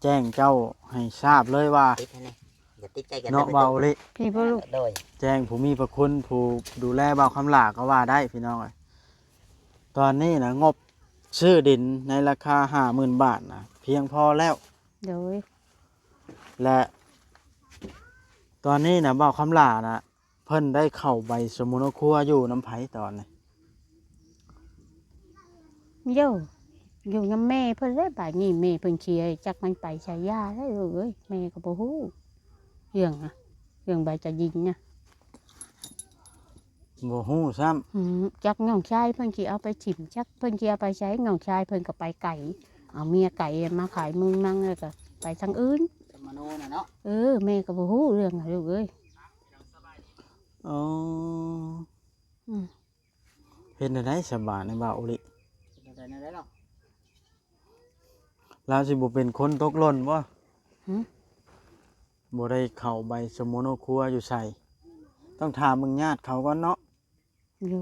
แจ้งเจ้าให้ทราบเลยว่าติดให้แน่อย่าติดใจกัน เนาะเบาลิ พี่บ่ลูก โดย แจ้งผู้มีพระคุณผู้ดูแลเบาคำหลาก็ว่าได้พี่น้องเอ้ยตอนนี้นะงบซื้อดินในราคา50,000 บาทนะเพียงพอแล้ว โดย และตอนนี้นะเบาคำหลานะเพิ่นได้เข้าใบสมุนครัวอยู่น้ำไผตอนนี้ โย่อยู่นำแม่เพิ่นเลยบาดนี้แม่เพิ่นเชียร์จักมันไปใช้ยาได้ลูกเอ้ยแม่ก็บ่ฮู้เรื่องใบจะยิงน่ะ บ่ฮู้ซ้ำ จักน้องชายเพิ่นสิเอาไปถิ่มจักเพิ่นสิเอาไปใช้น้องชายเพิ่นก็ไปไก่เอาเมียไก่มาขายมึงมั่งแล้วก็ไปทางอื่น สมโนน่ะเนาะ แม่ก็บ่ฮู้เรื่องน่ะลูกเอ้ย อ๋อ อืม เฮ็ดได้สบายในบ่าวลิ ได้หรอก ลาวสิบ่เป็นคนตกหล่นบ่ หึ บ่ได้เข้าใบสมุนครัวอยู่ใส่ต้องถามมึงญาติเขาก่อนเนาะ อยู่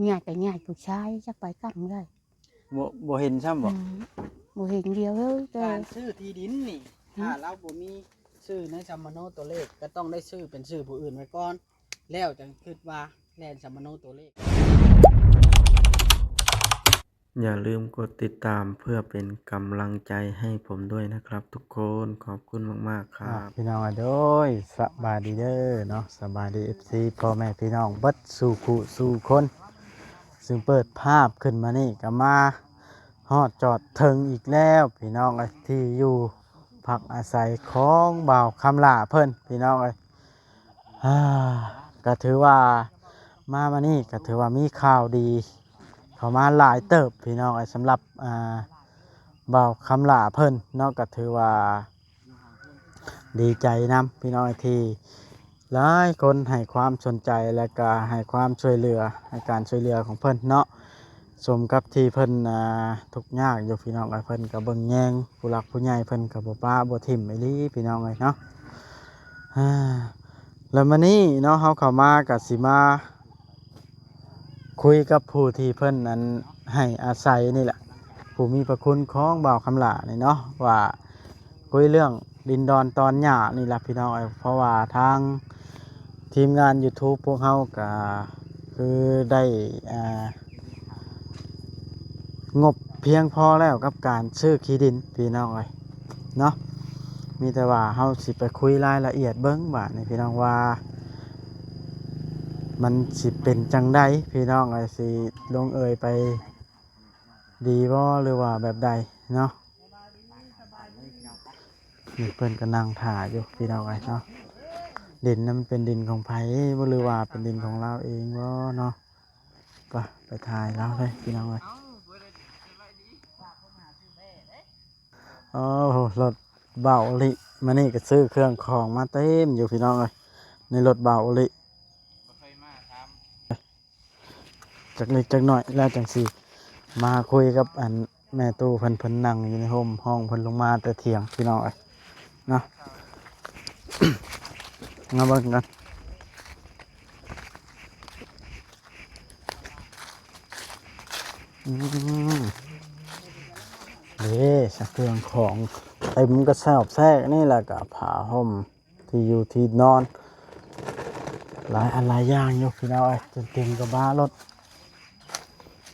ญาติก็ญาติผู้ชายจักไปกำได้ บ่เห็นซ้ำบ่ บ่เห็นเดียวเลยแต่ การซื้อที่ดินนี่ถ้าเราบ่มีซื้อในสมโนตัวเลขก็ต้องได้ซื้อเป็นชื่อผู้อื่นไว้ก่อนแล้วจังคิดว่าแล่นสมโนตัวเลข อย่าลืมกดติดตามเพื่อเป็นกำลังใจให้ผมด้วยนะครับทุกคนขอบคุณมากๆครับพี่น้องโดยสบายดีเด้อเนาะสบายดี FC พ่อแม่พี่น้องเบิดสู่คู่สู่คนซึ่งเปิดภาพขึ้นมานี่ก็มาฮอดจอดถึงอีกแล้วพี่น้องเอ้ยที่อยู่พักอาศัยของบ่าวคำลาเพิ่นพี่น้องเอ้ยก็ถือว่ามานี่ก็ถือว่ามีข่าวดีเข้ามาหลายเติบพี่น้องเอ้ยสำหรับบ่าวคำลาเพิ่นเนาะก็ถือว่าดีใจนำพี่น้องที่หลายคนให้ความสนใจและก็ให้ความช่วยเหลือในการช่วยเหลือของเพิ่นเนาะสมกับที่เพิ่นทุกข์ยากอยู่พี่น้องเอ้ยเพิ่นก็เบิ่งแยงผู้หลักผู้ใหญ่เพิ่นก็บ่ป้าบ่ทิ่มอีหลีพี่น้องเอ้ยเนาะแล้วมื้อนี้เนาะเฮาเข้ามาก็สิมาคุยกับผู้ที่เพิ่นนั้นให้อาศัยนี่แหละผู้มีพระคุณของบ่าวคำหลานี่เนาะว่าคุยเรื่องดินดอนตอนหญ้านี่แหละพี่น้องเอ้ยเพราะว่าทางทีมงาน YouTube พวกเฮาก็คือได้งบเพียงพอแล้วกับการซื้อที่ดินพี่น้องเอ้ยเนาะมีแต่ว่าเฮาสิไปคุยรายละเอียดเบิ่งว่านี่พี่น้องว่ามันสิเป็นจังไดพี่น้องเอ้ยสิลงเอยไปดีบ่หรือว่าแบบใดเนาะนี่เพิ่นก็นั่งถ่ายอยู่พี่น้องเอ้ยเนาะดินนั้นมันเป็นดินของไผบ่หรือว่าเป็นดินของเราเองบ่เนาะไปถ่ายเราเลยพี่น้องเอ้ยโอ้โหรถเบาอลิมานี่ก็ซื้อเครื่องของมาเต็มอยู่พี่น้องเอ้ยในรถเบาอลิจักเล็กจักน้อยแล้วจังสิมาคุยกับอันแม่ตู้เพิ่นนั่งอยู่ในห้องเพิ่นลงมาแต่เที่ยงพี่น้องเอ้ยเนาะ มาเบิ่งกันสักเครื่องของเต็มกระสอบแทรกนี่แหละกับผ้าห่มที่อยู่ที่นอนหลายอันหลายอย่างอยู่พี่น้องจนเต็มกระบะรถ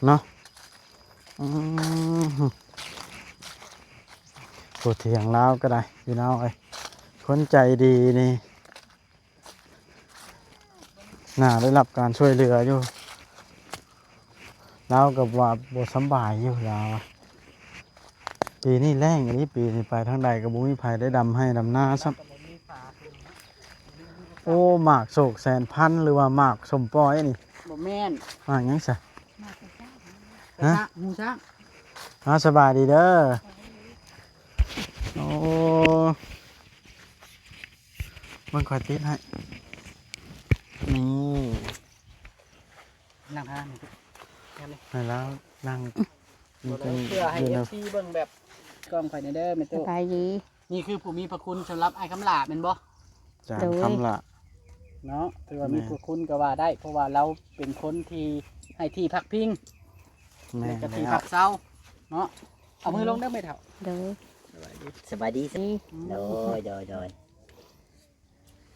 เนาะตัวเถียงแล้วก็ได้พี่น้องคนใจดีนี่น่าได้รับการช่วยเหลืออยู่เรากับว่าบทสบายอยู่แล้วปีนี้แรงอย่างนี้ปีนี้ไปทางใดกับบุ้มีภัยได้ดำให้ดำหน้าซับโอ้หมากโศกแสนพันหรือว่าหมากสมปอยนี่ บ่แม่น หมากยังไงฮะ หูช้าง สบายดีเด้อโอ้มันคอยติดให้นี่ นั่งทานนี่ ไปแล้วนั่ง เพื่อให้ FC เบิ่งแบบกล้องไฟในเด้อแม่ ส ตู้ บายดี นี่คือผู้มีพระคุณสำหรับไอ้คำลาแม่นบ่ จานคำละ เนาะถือว่ามีพระคุณก็ว่าได้ เพราะว่าเราเป็นคนที่ให้ที่พักพิง แม่ และก็ที่ แล้ว พักเศร้าเนาะเอามือลงได้ไหมเถ่า โดย สบายดี นี่ โดย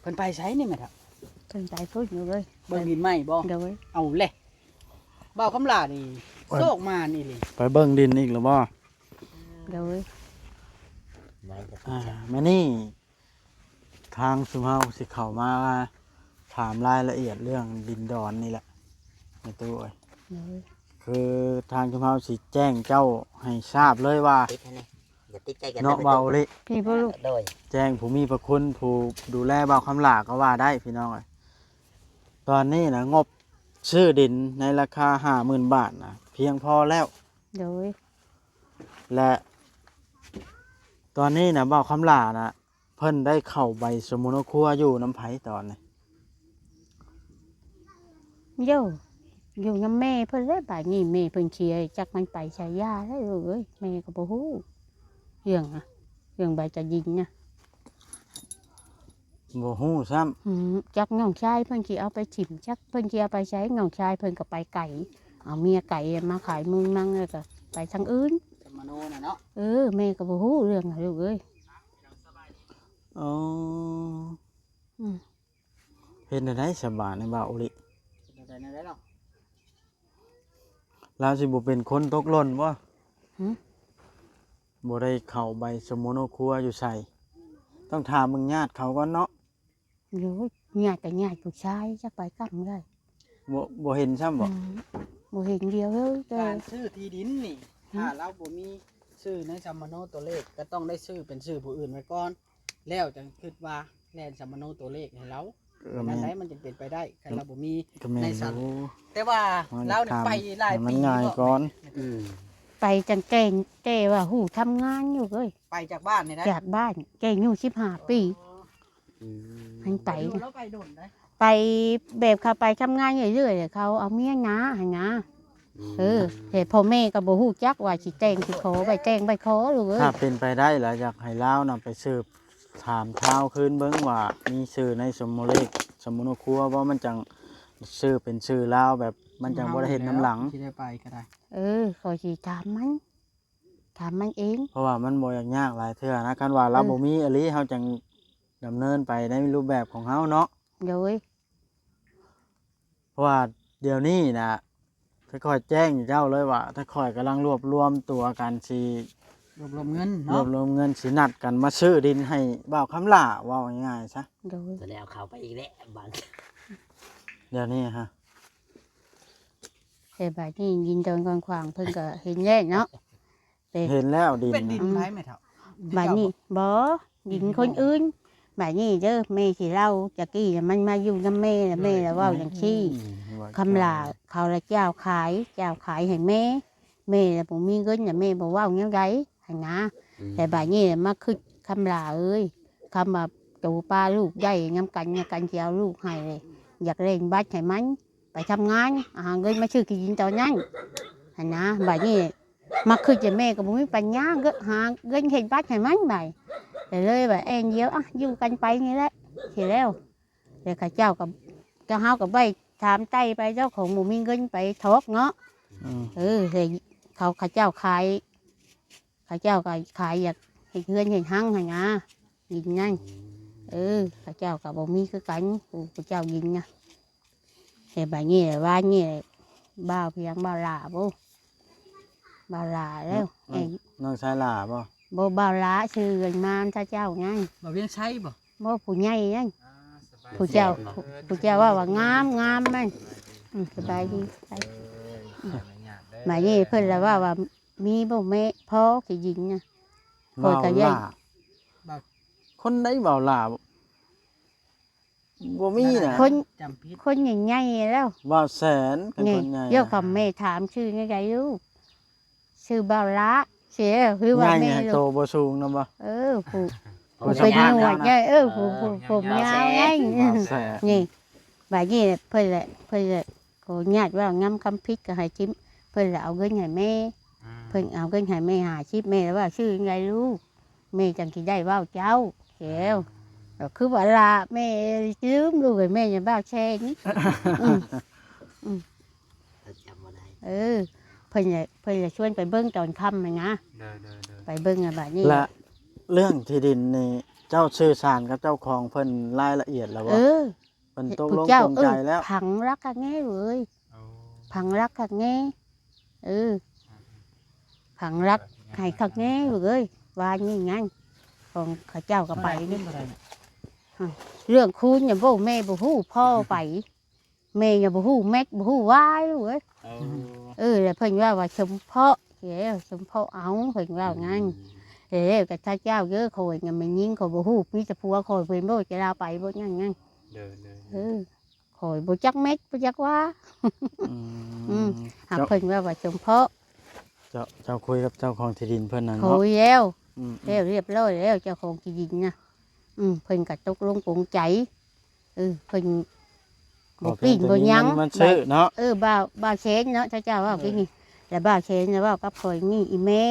เพิ่นไปใช้นี่แม่ครับ เพิ่นไปพูดอยู่เลย เบิ่งดินไหมบ่ โดย เอาเลยเบาคำลานี่โซกมานี่เลย ไปเบิ่งดินอีกหรือบ่ โดย ไม่จะ แม่นี่ทางสุเฮาสิเข้ามาถามรายละเอียดเรื่องดินดอนนี่แหละในตู้เอ้ย โดย คือทางสุเฮาสิแจ้งเจ้าให้ทราบเลยว่า ติดให้แน่อย่าติดใจกัน เนาะเบาเลย พี่พ่อลูก โดย แจ้งผู้มีพระคุณผู้ดูแลเบาคำหลาก็ว่าได้พี่น้องเอ้ยตอนนี้นะงบซื้อดินในราคา 50,000 บาทนะเพียงพอแล้ว โดย และตอนนี้นะเบาคำหลานะเพิ่นได้เข้าใบสมุนครัวอยู่น้ำไผตอนนี้ โยอยู่น้ำแม่เพิ่นเลยบ่ายนี้แม่เพิ่นเชียร์จักมันไปใช้ยาได้เลยแม่ก็บ่ฮู้เรื่องอะเรื่องใบจะยิงนะ บ่ฮู้ซ้ำ จักน้องชายเพิ่นสิเอาไปถิ่มจักเพิ่นสิเอาไปใช้น้องชายเพิ่นก็ไปไก่เอาเมียไก่มาขายเมืองนั่งแล้วก็ไปทางอื่น สมโนน่ะเนาะ แม่ก็บ่ฮู้เรื่องอะลูกเอ้ย อ๋อ อืม เห็นได้สบายในบ่าวอุลิ เป็นไปได้หรอก เราสิบ่เป็นคนตกหล่นบ่ หึ บ่ได้เข้าใบสมุนครัวอยู่ใส่ต้องถามมึงญาติเขาก่อนเนาะ โยญาติกับญาติผู้ชายจักไปกำได้ บ่เห็นซ้ำบ่ บ่เห็นเดียวเลยแต่ การซื้อที่ดินนี่ถ้าเราบ่มีซื้อในสมโนตัวเลขก็ต้องได้ซื้อเป็นซื้อผู้อื่นไว้ก่อน แล้วจังคิดว่าแล่นสมโนตัวเลขให้เรา ก็ นั่ แม่ น น ไหนมันจะเป็นไปได้คันเราบ่มี ก็แม่น ในสัตว์ รู้ แต่ว่าเราเนี่ยไปหลาย ให้มั ปี นง่าย บ่ ก่อน ไปจังแก่งแก่ว่าหูทำงานอยู่เลย ไปจากบ้านนี่ได้ จากบ้านแก่งอยู่15 ปีมันไป ไปแล้วไปโดนได้ ไปแบบเขาไปทำงานเรื่อยๆเขาเอาเมียนะให้นะเห็นพ่อแม่ก็บ่ฮู้จักว่าสิแต่งสิขอไปแต่งไปขอลูกเอ้ย ถ้าเป็นไปได้แล้วอยากให้ลาวนำไปสืบถามเท้าคืนเบิ่งว่ามีชื่อในสมุเลขสมุนครัวว่ามันจังชื่อเป็นชื่อลาวแบบมันจังบ่ได้เฮ็ดน้ำหลัง สิได้ไปก็ได้ ขอสิถามมันเอง เพราะว่ามันบ่ยากหลายเทื่อนะคันว่าเราบ่มีอหลีเฮาจังดำเนินไปในรูปแบบของเฮาเนาะ โดย เพราะว่าเดี๋ยวนี้นะถ้าคอยแจ้งเจ้าเลยว่าถ้าคอยกำลังรวบรวมตัวกันสิ รวบรวมเงิน รว เนาะ บรวมเงินสินัดกันมาซื้อดินให้บ่าวคำล่าว่าง่ายๆซะ โดย ตัวแล้วเข้าไปอีกแล้วบาง เดี๋ยวนี้ฮะ แต่บัดนี้ยินตอนกลางขวางเพิ่นก็เห็นแล้วเนาะ เห็นแล้วดิน เป็นดิน นะ ไผไหมเฒ่า บัดนี้บ่ยินคนอื่นบัดนี้เด้อแม่สิเล่าจักกี้น่ะมันมาอยู่กับแม่แล้วแม่แล้วเว้าจังซี่ คำลาเขาละเจ้าขายให้แม่แล้วผมมีเงินน่ะแม่บอกว่าอย่างไรหันนะแต่บ่ายนี้มาคือคำลาเอ้ยคำแบบตูป้าลูกใหญ่ง้ำกันเนี่ยกันเจ้าลูกให้เลยอยากเล่นบัตรให้มันไปทำงานหาเงินมาซื้อกินตอนนั้นหันนะบ่ายนี้มาคือจะแม่ก็บ่มีปัญญาก็หาเงินเห็นบัตรให้มันไปแต่เลยแบบเอ็นเดียวอ่ะอยู่กันไปนี่แหละทีแล้วแต่ข้าเจ้ากับเฮากับใบถามไต้ไปเจ้าของหมูมีเงินไปทอกเนาะ อืม เห็นข้าเจ้าขายข้าเจ้าก็ขายอยากเห็นเงินเห็นหั่งให้นะยินนั่นข้าเจ้ากับบ่มีคือกันผู้เจ้ายินนะเห็นแบบนี้ว่านี่บ้าวเพียงบ้าวลาบ่บ้าวลาแล้วเอง น้องชายหล่าบ่ บ่บ้าวลาชื่อเงินมาถ้าเจ้าไง บ่เวียงใช้บ่ บ่ผู้ใหญ่นั่นผู้เจ้าว่างามมันสบายดีไปหมายนี่เพิ่นละว่ามีบ่แม่พ่อสิยิงนะ โอ้ บ่าวย ก็ใหญ่ ล่าคนได้บ่าวล่าบ่มีน่ะ คน จำผิด คนใหญ่ๆแล้ว บ่าวแสนกัน นี่ คนใหญ่ เดี๋ยวคำแม่ถามชื่อไงลูกชื่อบ่าวละเสียคือว่า ใหญ่ แม่ ใหญ่ ลู โต ก บ่สูงนำบ่ ผู้ ผู้ เป็น ชาย หนวด นะ ไงผู้ผมยาวไง บ่าวแสน นี่บาดนี้เพิ่นละขอญาติว่างำคำพิษก็ให้จิ้มเพิ่นละเอาเงินให้แม่เพิ่นเอาเงินให้แม่หาชิปแม่แล้วว่าชื่อไงลูกแม่จังสิได้เว้าเจ้าเขียวคือว่าละแม่ลืมลูกให้แม่อย่าบ้าแช่นี่ จำมาได้ เพิ่นจะชวนไปเบิ่งตอนค่ำนะไปเบิ่งบาดนี้ และ เรื่องที่ดินนี่เจ้าสื่อสารกับเจ้าของเพิ่นรายละเอียดแล้ว เอ บ่ อ เพิ่นตก ผู้ ลง เจ้า ปลงใจแล้ว ผังรักกันแง่เลย เอา ผังรักกันแง่ผังรักให้กันแง่เลยว่านี่ไงของข้าเจ้าก็ไปนี่ เท่าไหร่เนี่ย เรื่องคุณอย่าบอกแม่บ่ฮู้พ่อไปแม่อย่าบ่ฮู้แม็กบ่ฮู้วายลูกเอ้ย เอา แล้วเพิ่นว่าสมเพาะเดี๋ยวสมเพาะเอาเพิ่นว่างั้นก็ถ้าเจ้าเยอะคอยยังไม่ยิงเขาบ่ฮู้มีแต่ผัวคอยเพิ่นบ่จะลาไปบ่งั้น เดินเลย คอยบ่จักแม็กบ่จักว่า อื อื ม ม หากเพิ่นว่าสมเพาะ เจ้าคุยกับเจ้าของที่ดินเพิ่นน่ะ คุ เนาะ ยแล้ว อืม แล้วเรียบร้อยแล้วเจ้าของที่ดินนะเพิ่นก็ตกลงปลงใจเพิ่นบ่ปีนบ่หยัง มันซื้อเนาะ บ่าวเชนเนาะเจ้าว่าคือนี่แล้วบ่าวเชนแล้วว่ากับข่อยนี่อีแม่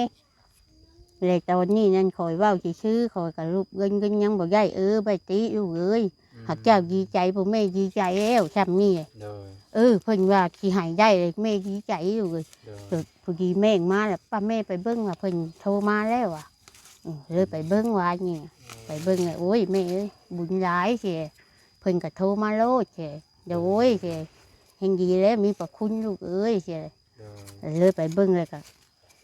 เลยตอนนี้นั่นข่อยเว้าซื่อๆข่อยก็รูปเงินยังบ่ได้ใบติลูกเอ้ยหากเจ้าดีใจบ่แม่ดีใจแล้วซ้ำนี่ เดิน เพิ่นว่าสิให้ได้เลยแม่ดีใจลูกเอ้ย เดิน พอดีแม่งมาแล้วป้าแม่ไปเบิ่งว่าเพิ่นโทรมาแล้วอ่ะเลยไปเบิ่งว่านี่ไปเบิ่งโอ้ยแม่เอ้ยบุญหลายเสียเพิ่นก็โทรมาโลดเสียเดี๋ยวโอ้ยเสียเฮงดีแล้วมีประคุณลูกเอ้ยเสีย เดิน เลยไปเบิ่งเลยก็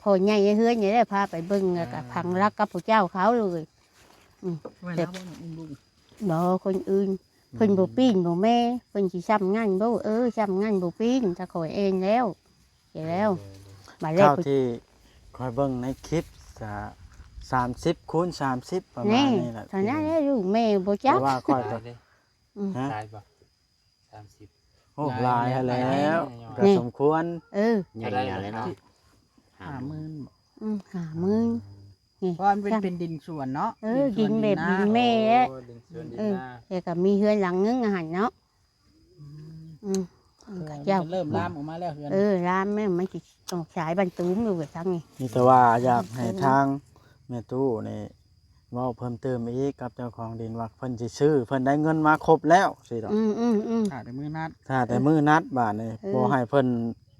พ่อใหญ่เฮือนนี่แหละพาไปเบิ่งแล้วก็พังรักกับพระเจ้าเขาเลย ไว้แล้วบ่อุ้มลูก บ่คนอื่นเพิ่นบ่ปีนบ่แม่เพิ่นสิซ้ำงานบ่ซ้ำงานบ่ปีนถ้าข่อยเองแล้วเสียแล้วมาแล้ว เท่าที่คอยเบิ่งในคลิปจะ30คูณ30ประมาณ นี่ นี้แหละ ตอนนั้นลูกแม่บ่ เพ จัก ราะว่าคอย ตายเลย ฮะ ตายป่ะ30 โอ้หลายให้แล้ว ก็ นี่ สมควร ใหญ่ๆเลยเนาะ 50,000 50,000นี่ เพราะมันเป็นดินสวนเนาะ ดินแบบ ดิ ดิน นา แม่ โอ้ดินสวนดิน เออ นา แต่ก็มีเฮือนหลังนึงอาหารเนาะเจ้า เริ่มลามออกมาแล้วเฮือน ร้านแม่มันสิต้องฉายบรรทุมอยู่กับทั้งนี้ นี่แต่ว่าอยากให้ทางแม่ตู้นี่เว้าเพิ่มเติมอีกกับเจ้าของดินว่าเพิ่นสิซื้อเพิ่นได้เงินมาครบแล้วสิดอก ขาดในมือนัด ถ้าแต่มื้อนัดบาดนี่บ่ให้เพิ่น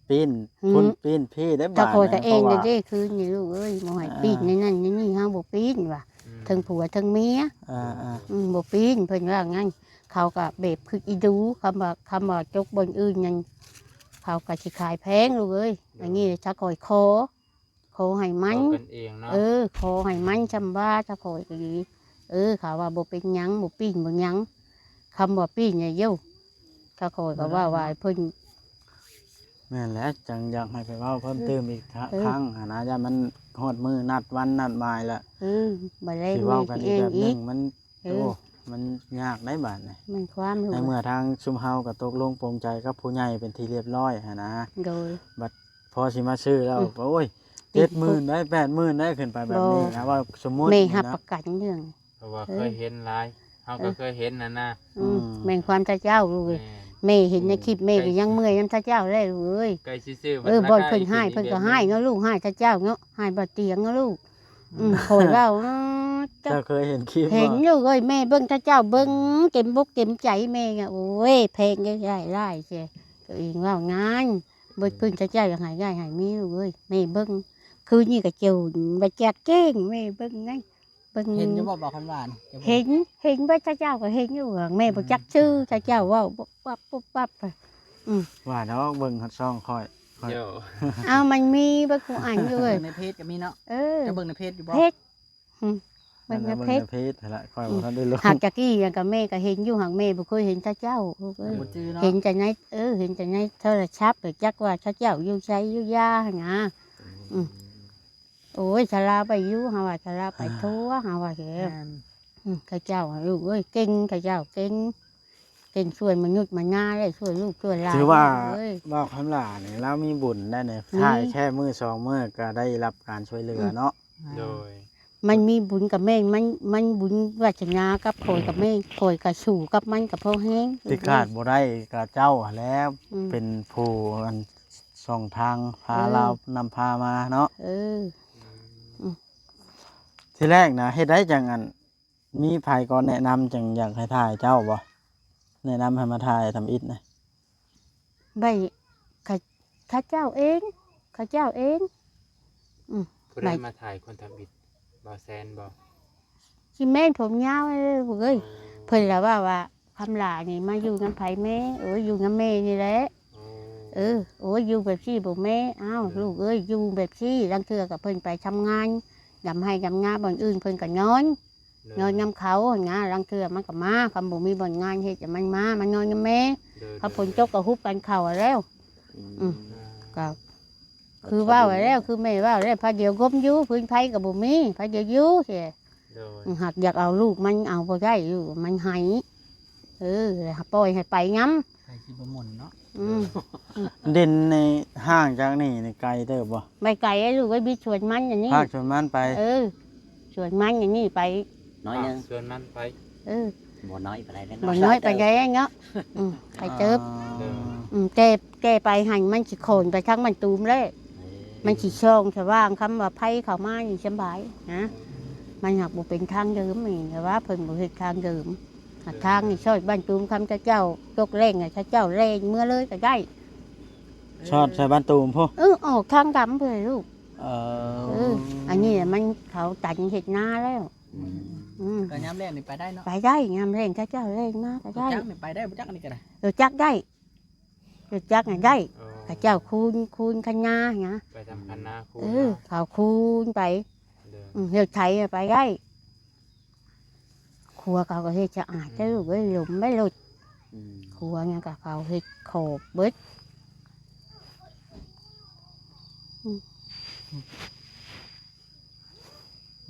ปีน อืม คุณปีนพี่ได้ ถ้า บาด คอยแต่เอง พ จะ ราะว่า ได้คืนนี่ลูกเอ้ยบ่ให้ปีนในนั่นในนี่ห้ามบ่ปีนว่ะทั้งผัวทั้งเมีย อ่า บ่ปีนเพิ่นว่างั้นเขาก็เบบคืออีดูคำว่าจกบนอื่นยังเขาก็สิขายแพงลูกเอ้ยอันนี้ถ้าคอยขอให้มัน เอากันเองเนาะ ขอให้มันจำว่าถ้าคอยก็ดีเขาว่าบ่เป็นหยังบ่ปีนบ่หยังคำว่าปีนเนี่ยเย้าถ้าคอยก็ว่าเพิ่น แม่นแหล้วจังอยากให้ไปเว้าเพิ่มเติมอีก เออ ครั้งหั้นนะอย่ามันฮอดมื้อนัดวันนัดหมายแล้ว บ่ได้ สิ แม่ เว้ากัน สิ อี เอก ง แบบห อี นึ ก งมัน เอ โอ้ อ มันยากได้บาดนี่ มันความรู้ ในเมื่อทางชุมเฮาก็ตกลงปลงใจกับผู้ใหญ่เป็นที่เรียบร้อยหั้นนะ โดย พอสิมาซื้อแล้ว อืม โอ้ย 70,000ได้80,000ได้ขึ้นไปแบบนี้ บ่ นะว่าสมมุติ แม่ นี่ หับ นะ ประกันเรื่อง เพราะว่าเคยเห็นหลายเฮาก็เคยเห็นน่ะนะ แม่นความเจ้าลูกเอ้ย แม่ แม่เห็นในคลิปแม่ก็ยังเมื่อยน้ำเจ้าเลยลูกเอ้ย ไกลซื่อๆ บ่อนเพิ่นให้เพิ่นก็ให้เนาะลูกให้เจ้าเนาะให้บ่เตียงเนาะลูกคอยเว้าเจ้า เจ้าเคยเห็นคลิป เห็น บ่ อยู่เอ้ยแม่เบิ่งเจ้าเบิ่งเต็มบกเต็มใจแม่ก็โอ้ยเพลงใหญ่ๆไล่เจ้ตัวเองว่างานเบิ่งเพิ่นเจ้าอยากให้ได้ให้มีลูกเอ้ยแม่เบิ่งคือนี่ก็เจ้าบ่จักเก่งแม่เบิ่งไงเบิ่ง เห็นจะบอกคำหวาน เห็นบ่เจ้าก็เห็นอยู่ว่าแม่บ่จักชื่อเจ้าเว้าปุ๊บปั๊บปุ๊บปั๊บ ว่าเนาะเบิ่งฮัดซ่องค่อย เดี๋ยว เอามันมีเบิ่งของอันอยู่เว้ย ในเพจก็มีเนาะ เออ จะเบิ่งในเพจอยู่บ่ เพชรเบิ่ง นั่ นะ น เพ น่ะ ชร เบิ่งในเพจนั่นละค่อยบ่ทันได้ลง หากจากกี้อย่างกับแม่ก็เห็นอยู่หากแม่บ่เคยเห็นเจ้าลูกเอ้ย บ่จือเนาะ เห็นแต่ในเห็นแต่ในโทรศัพท์จักว่าเจ้าอยู่ใช้อยู่ยาหนะโอ้ยชะลาไปอยู่หาว่าชะลาไปทั่วหาว่าแก แม่น ข้าเจ้าลูกเอ้ยเก่งข้าเจ้าเก่งช่วยมนุษย์มนาได้ช่วยลูกช่วยหลาน ถือว่า เอ้ย ว่าคำหลานี่เรามีบุญได้เนี่ย มี ถ่ายแค่มื้อ2มื้อก็ได้รับการช่วยเหลือเนาะ โดย มันมีบุญกับแม่มันบุญวาสนากับโอยกับแม่โอยกับสู่กับมันกับพ่อแห้ง ที่ขาดบ่ได้ก็เจ้าหั้นแหล้ว อืม เป็นผู้อันส่องทางพาเรานำพามาเนาะ เออ ที่แรกนะเฮ็ดได้จังอันมีไผก่อนแนะนำจังอยากให้ถ่ายเจ้าบ่แนะนำให้มาถ่ายทำอิฐนะ ใบข้าเจ้าเองข้าเจ้าเอง ผู้ใดมาถ่ายคนทำอิฐบ่แซนบ่ สิแม่นผมยาวเลยลูกเอ้ยเพิ่นละว่าคำหลานี่มาอยู่กับไผแม่อยู่กับแม่นี่แหละอยู่แบบซี่บ่แม่อ้าวลูกเอ้ยอยู่แบบซี่ลังเทื่อกับเพิ่นไปทำงานยำให้ยำงาบ่อนอื่นเพิ่นก็นอนยำเขาหาลังเทื่อมันก็มาคำบ่มีบ่อนงานเฮ็ดจะมันมามันนอนกับแม่เขาฝนตกก็ฮุบกันเข้าแล้วก็คือว่าไว้แล้วคือแม่ว่าแล้วพาเดียวก้มอยู่พื้นไผก็บ่มีพาเดียวอยู่แท้หักอยากเอาลูกมันเอาบ่ได้อยู่มันให้ปล่อยให้ไปงั้ม ใครสิบ่หม่นเนาะ ดินในห้างจากนี่ในไกลเด้อบ่ ไปไกลไอ้ลูกไอ้บิดชวนมันอย่างนี้ ภาคชนมันไป ชวนมันอย่างนี้ไป น้อยหนึง ชวนมันไป บ่น้อยปานใดเด้ บ่น้อยไปได้เนาะไปเติบแกไปหันมันสิโขนไปทั้งมันตูมเลยมันสิช่องสว่างคำว่าไผเข้ามานี่สบายนะมันหักบ่เป็นทางเดิมนี่แต่ว่าเพิ่นบ่เฮ็ดทางเดิมทางนี่ซอยบ้านตูมคำเจ้าตกแรงถ้าเจ้าแรงเมื่อเลยก็ได้ ชอดใส่บ้านตูมพุ่น ออกทางดำเลยลูกอันนี้มันเขาตัดเห็ดนาแล้ว ก็ยามแรกนี่ไปได้เนาะ ไปได้งามแรงเจ้าแรงมากไป รถ ได้ จักรนี่ไปได้บ่จักอันนี้ก็ได้ รถจักได้รถจักได้ข้าเจ้าคูณขันนาเนาะ ไปทำคันนาคู เขาคูณไป เด้อ เฮ็ดไถไปได้ครัวเขาก็เฮ็ดสะอาดได้ลูกหลุมไม่หลุดครัวเนี่ยก็เขาเฮ็ดโขบเบิด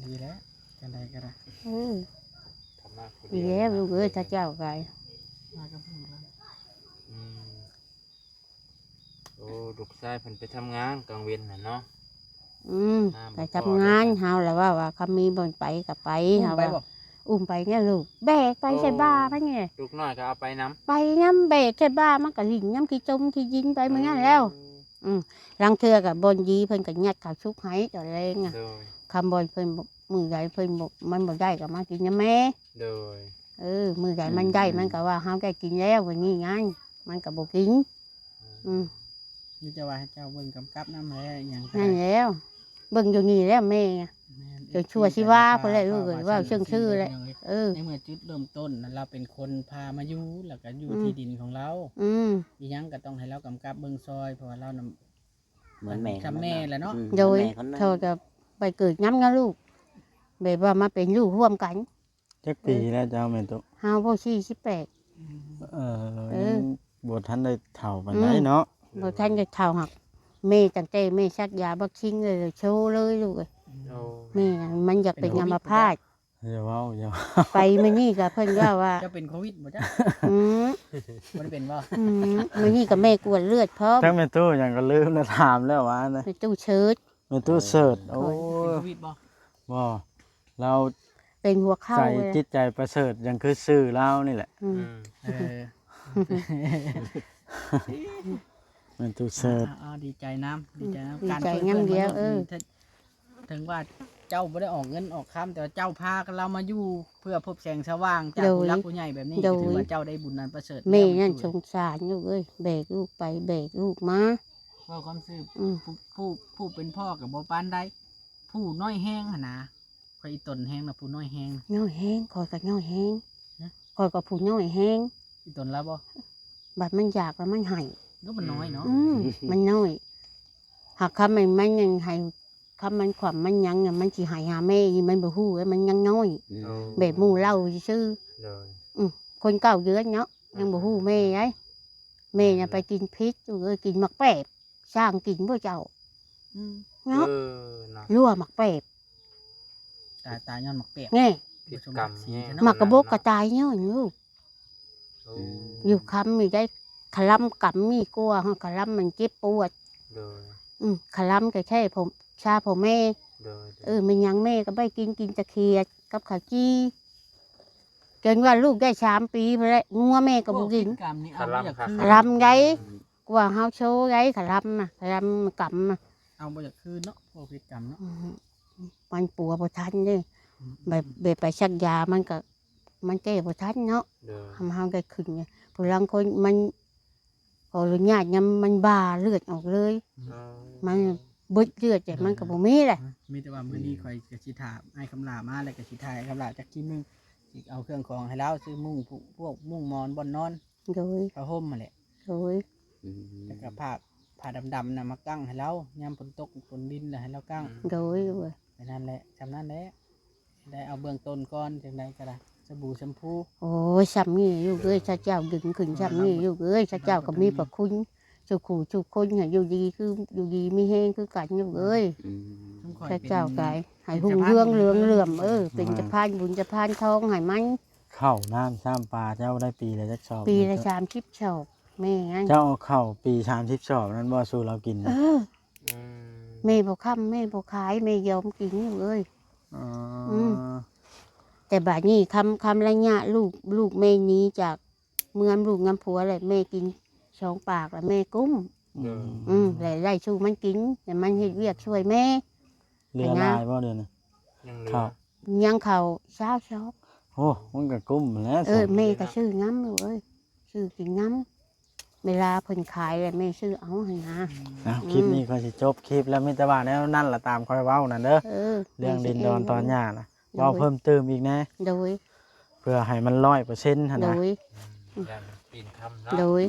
ดีแล้วจังไดก็ได้ ทำนาคู ดีแล้วลูกถ้าเจ้าไก มากับเพิ่นแล้ว โอ้ลูกชายเพิ่นไปทำงานกลางเว้นน่ะเนาะ ไปทำงานเฮาแล้วว่าเขามีบ่นไปก็ไปเฮา ไป ว่า บ่ อุ้มไปเนี่ยลูกแบกไปใส่บ้าไปเนี่ย ลูกน้อยก็เอาไปน้ ไปน้ำแบกใส่บ้ามันก็ลิ่งน้ำขี้จมขี้ยินไปเหมือนกันแล้วลังเทือกับบนยีเพิ่นก็ยัดข้าวชุกให้ต่อแรงอ่ะ โดย คำบนเพิ่นบอกมือใดเพิ่นบอกมันบ่ได้ก็มากินนะแม่ โดย มือใดมันได้มันก็ว่าเฮาได้กินแล้ววันนี้ไงมันก็บ่กินมีจะว่าให้เจ้าเบิ่งกำกับนำให้หยัง นั่นแล้วเบิ่งอยู่นี่แล้วแม่จนชั่วชีวาเพิ่นเลยลูกเอ้ยว่าชื่อเลยในเมื่อจุดเริ่มต้นนั้นเราเป็นคนพามาอยู่แล้วก็อยู่ที่ดินของเราอีหยังก็ต้องให้เรากำกับเบิ่งซอยเพราะว่าเรานำ เหมือนแม่ ทำแม่แหละเนาะ โดยเท่ากับไปเกิดย้ำนะลูกแบบว่ามาเป็นลูกร่วมกัน จักปีแล้วเจ้าแม่ตุ เฮาบ่48ยังบ่ทันได้เฒ่าปานใดเนาะ บ่ทันจะเท่าหักแม่ตั้งแต่แม่ชักยาบักชิงเลยโชว์เลยลูกเอ้ย โอ้ แม่น่ะมันอยากเป็นอัมพาต อย่าเว้าอย่า ไปมื้อนี้ก็เพิ่นว่า จะเป็นโควิดบ่จ๊ะ อืม บ่ได้เป็นบ่ มื้อนี้ก็แม่กวดเลือดพร้อม ทั้งแม่ตู้หยังก็ลืมแล้วถามแล้วว่านะ ในตู้เชิด แม่ตู้เสิร์ชโอ้ เป็นโควิดบ่ บ่เรา เป็นหัวเข่า ใจ เลย จิตใจประเสริฐยังคือชื่อเรานี่แหละ เออ แม่ตู้เสิร์ช ดีใจน้ำดีใจน้ำ ดี การ ใจ ช่วย งั้น เพื่อน เดียว มนุษย์นี่ถึงว่าเจ้าบ่ได้ออกเงินออกคำแต่ว่าเจ้าพาเรามาอยู่เพื่อพบแสงสว่างจากผู้รักผู้ใหญ่แบบนี้ถือว่าเจ้าได้บุญนั้นประเสริฐ แม่นั่นสงสารลูกเอ้ยแบกลูกไปแบกลูกมา ว่าความซื่อผู้เป็นพ่อกับบ่ปานใดผู้น้อยแห้งหั่นนะคอยอีตนแห้งนะผู้น้อยแห้ง น้อยแห้งคอยกับน้อยแห้งคอยกับผู้น้อยแห้ง อีตนแล้วบ่ บัดมันอยากแล้วมันให้ ก็มันน้อยเนาะ มันน้อยหากคำมันยังให้คำมันความมันยังเนี่ยมันสิใหายหาแม่นี่มันบ่ฮู้มันยังน้อยแบบหมู่เล่าซื่อ โดย คนเก่าเยอะเนาะยังบ่ฮู้แม่ไอ้แม่เนี่ยไปกินพิษกินหมักแปบสร้างกินบ่เจ้าเนาะ เนาะ รั่วหมักแปบ ตายย้อนหมักเปียก แน่ ผิดกรรมเนี่ย หมักกระบอกกระตายเนาะลูก โอ้ อยู่คำมีได้ขลำกำมีกลัวฮะขลำมันเจ็บปวด โดย ขลำก็แค่ผมชาผมแม่ โดย มันยังแม่ก็ไปกินตะเคียดกับข้าวจี้จนว่าลูกได้3 ปีไปแล้วงัวแม่ก็บ่กิน กรรมนี่เอาบ่อยากคืน ขลำไงกว่าเฮาโชว์ไงขลำน่ะขลำกำน่ะ เอาบ่อยากคืนเนาะพวกพิษกรรมเนาะ มันปัวบ่ทันเด้แบบไปชักยามันก็มันแก้บ่ทันเนาะ โดย ทำเฮาได้ขึ้นไงผู้ลังคนมันขออนุญาตยำมันบาเลือดออกเลย มัน เบิดเลือดแต่มันก็บ่มีแหละ มีแต่ว่ามื้อนี้ข่อยก็สิถามไอ้คำลามาแล้วก็สิถ่ายไอ้คำลาจักคลิปหนึงสิเอาเครื่องของให้เราซื้อมุ้งพวกมุ้งหมอนบ่อนนอน โดย ผ้าห่มมาแหละ โดย อืม แล้วก็ผ้าดำๆน่ะมากั้งให้เรายามฝนตกฝนดินแล้วให้เรากั้ง โดยโดย ไปนั่นแหละจำนั่นแหละได้เอาเบื้องต้นก่อนจังไดก็ได้สบู่แชมพู โอ้ยซ้ำนี่อยู่เอ้ยพระเจ้าดึงขึ้นซ้ำนี่อยู่เอ้ยพระเจ้าก็มีพระคุณสุขูสุขคนให้อยู่ดีคืออยู่ดีมีแห้งคือกันอยู่เอ้ย อืม ทุกข่อย พระ เป็น เจ้ากายให้หุ่งเรื่องเหลืองเหลื่อมเป็นจะพานบุญจะพานทองให้มัน ข้าวน้ำซ้ำปลาเจ้าได้ปีละจักชอบ ปีละ30 ชอบแม่งั้น เจ้าเอาข้าวปี30ชอบนั้นบ่สู้เรากิน เอ นะ อ อืม แม่บ่ค้ำแม่บ่ขายแม่ยอมกินอยู่เอ้ย อ๋อ ม แต่บัดนี้คำระยะลูกแม่หนี้จากเมืองลูกน้ำผัวเลยแม่กิน2 ปากแล้วแม่กุ้ม เออ แล้วไล่ชูมันกินแต่มันเฮ็ดเวียกช่วยแม่ เรือลายบ่เดี๋ยวนี้ ยังเหลื ข้า อ ว ยังเขาเช้าชอบ โอ้มันก็กุ้มแล้ว แม่ก็ซื้อน้ำอยู่เอ้ยซื้อกินน้ำเวลาเพิ่นขายเลยแม่ซื้อเอาให้นะ คลิปนี้ก็สิจบคลิปแล้วมีแต่ว่าแนวนั่นล่ะตามคอยเว้านั่นเด้อ เรื่องดินดอนตอนหญ้าน่ะเว้าเพิ่มเติมอีกนะ โดย เพื่อให้มัน100%หั่น โด นะ ย ยันปีนคำเนาะ โดย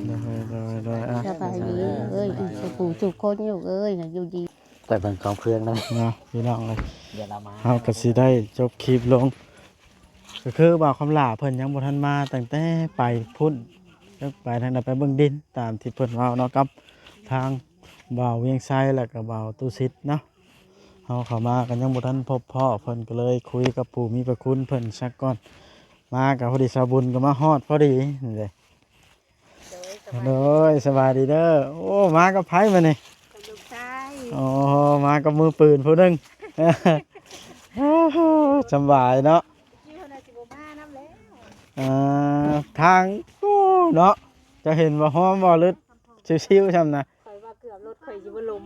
โดยอ่ะ สบายดีเอ้ยสุขูสุขคนอยู่เอ้ยอยู่ดี ไปเบิ่งกองเครื่องเลย เนาะพี่น้องเลย เดี๋ยวเรามา เฮาก็สิได้จบคลิปลง ก็คือบ่าวคำลาเพิ่นยังบ่ทันมาตั้งแต่ไปพุ่นแล้วไปทางใดไปเบิ่งดินตามที่เพิ่นเว้าเนาะกับทางบ่าวเวียงไซแล้วก็บ่าวตุสิทธิ์เนาะเฮาเข้ามากันยังบ่ทันพบพ่อเพิ่นก็เลยคุยกับผู้มีพระคุณเพิ่นสักก่อน มากับพอดีสาวบุญก็มาฮอดพอดีนี่เลยโดยสบายดีเด้อโอ้มากับไผมานี่ ลูกชาย อ๋อมากับมือปืนผู้หนึง สำบายเนาะ อยู่ในสิบห้าน้ำแล้ว ทางโอ้เนาะจะเห็นว่าห้อมบ่ลึดชิวๆช่ำนะ ข่อยว่าเกือบรถข่อยอยู่บนลม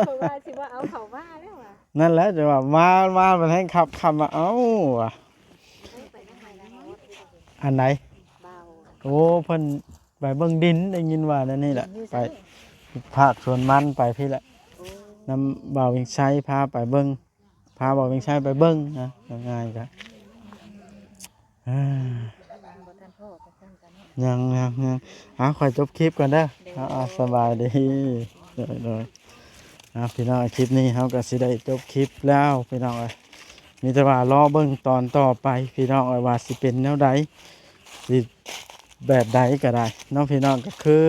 ข่อยว่าสิว่าเอาเขามาแล้วอ่ะ นั่นแหละจะว่ามามันให้ขับมาเอ้าว่ะอันไหน เบา โอ้เพิ่นไปเบิ่งดินได้ยินว่านั่นนี่แหละไปภาคสวนมันไปพี่แหละนำบ่าวเวียงชัยพาไปเบิ่งพาบ่าวเวียงชัยไปเบิ่งนะง่ายๆก็ยังขอจบคลิปก่อนเด้อสบายดีโดยพี่น้องคลิปนี้เขาก็สิได้จบคลิปแล้วพี่น้องเอ้ยมีแต่ว่ารอเบิ่งตอนต่อไปพี่น้องเอ้ยว่าสิเป็นแนวใดสิแบบใดก็ได้น้องพี่น้องก็คือ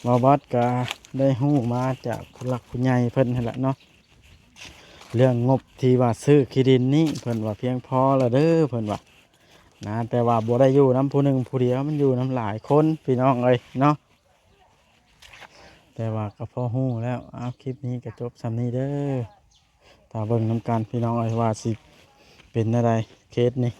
หมอบอสก็ได้ฮู้มาจากผู้หลักผู้ใหญ่เพิ่นนั่นแหละเนาะเรื่องงบที่ว่าซื้อที่ดินนี้เพิ่นว่าเพียงพอแล้วเด้อเพิ่นว่านะแต่ว่าบ่ได้อยู่น้ำผู้หนึ่งผู้เดียวมันอยู่น้ำหลายคนพี่น้องเอ้ยเนาะแต่ว่าก็พอฮู้แล้วคลิปนี้ก็จบสำนี้เด้อถ้าเบิ่งน้ำกันพี่น้องเอ้ยว่าสิเป็นอะไรเคสนี้